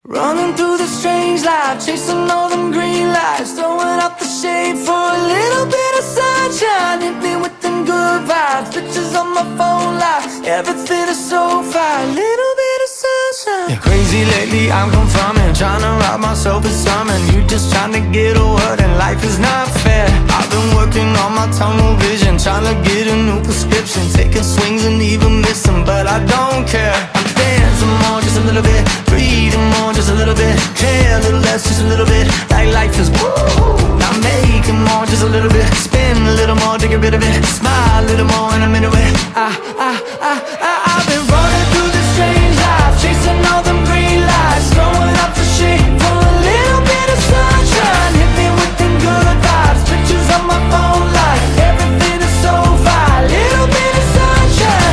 Running through the strange life, chasing all them green lights, throwing up the shade for a little bit of sunshine. Hit me with them good vibes, pictures on my phone life, everything is so fine, little bit of sunshine. You're crazy lately, I'm confirming, trying to rob myself of something. You just trying to get a word and life is not fair. I've been working on my tunnel vision, trying to get a new prescription, taking swings and even missing, but I don't care. I'm dancing more, just a little bit, breathing more, just a little bit, care a little less, just a little bit, like life is woo. I'm making more, just a little bit, spin a little more to get rid of it, smile a little more and I'm into it. I've been running through this strange life, chasing all them green lights, throwing up the shade for a little bit of sunshine. Hit me with them good vibes, pictures on my phone like everything is so fine, little bit of sunshine.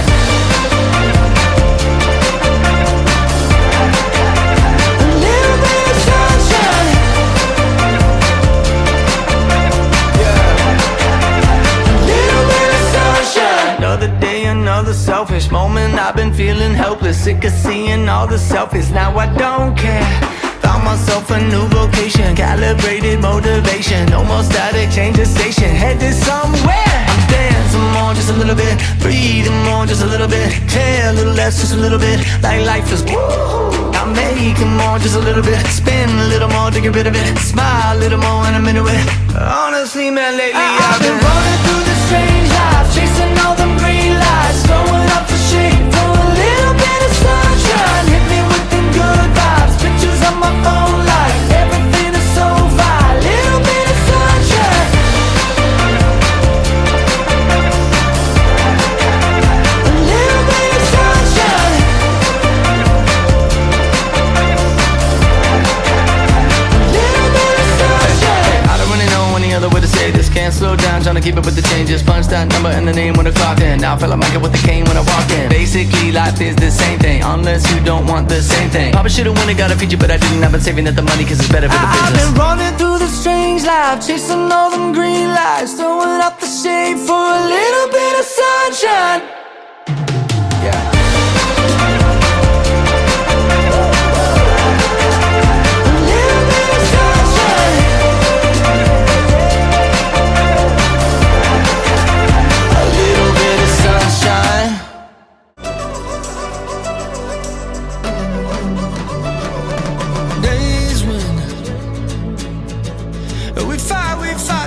Another day, another selfish moment. I've been feeling helpless, sick of seeing all the selfies. Now I don't care. Found myself a new vocation, calibrated motivation. No more static, change the station, headed somewhere. I'm dancing more, just a little bit, breathing more, just a little bit, care a little less, just a little bit, like life is woo. I'm making more, just a little bit, spin a little more to get rid of it, smile a little more and I'm into it. Honestly, man, lately I've been running through this strange life, chasing all them green lights, throwing up the shade for a little bit of sunshine. Hit me with them good vibes, pictures on my phone like everything is so fine, little bit of sunshine. A little bit of sunshine. A little bit of sunshine. I don't really know any other way to say this. Can't slow down, trying to keep up with the changes. Punch that number and the name when I clock in. Now I feel like Michael with the cane when I walk in. Basically, life is the same thing, unless you don't want the same thing. Probably should've won and got a feature, but I didn't. I've been saving up the money cause it's better for the business. I've been running through the strange life, chasing all them green lights, throwing up the shade for a little bit of sunshine. Yeah.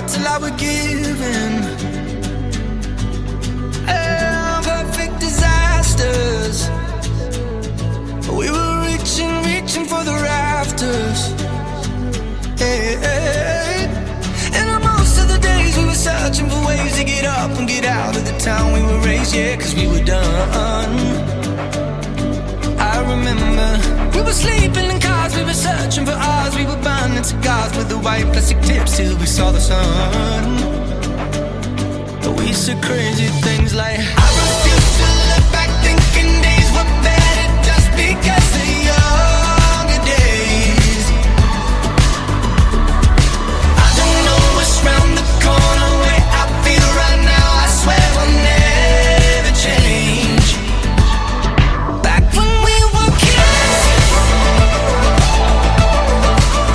Till I would give in. Perfect disasters. We were reaching for the rafters. Hey, hey. And most of the days we were searching for ways to get up and get out of the town we were raised, yeah, cause we were done. I remember we were sleeping in cars, we were searching for ours, we were burning cigars with the white plastic tips till we saw the sun. We said crazy things like, I refuse to look back thinking days were better just because of younger days. I don't know what's round the corner, way I feel right now, I swear will never change. Back when we were kids,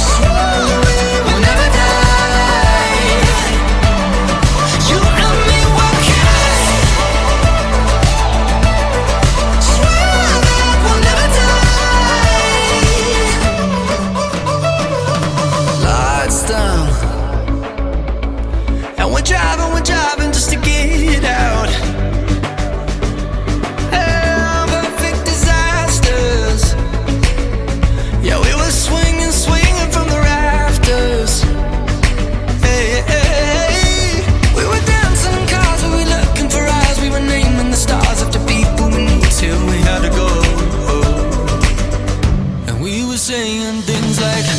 swore we will never die. You and me were kids, swore that we'll never die. Lights down, and we're driving just to get out. Perfect disasters. Yeah, we were swinging from the rafters. Hey, hey, hey. We were dancing in cars, we were looking for eyes, we were naming the stars after people we knew till we had to go. And we were saying things like, I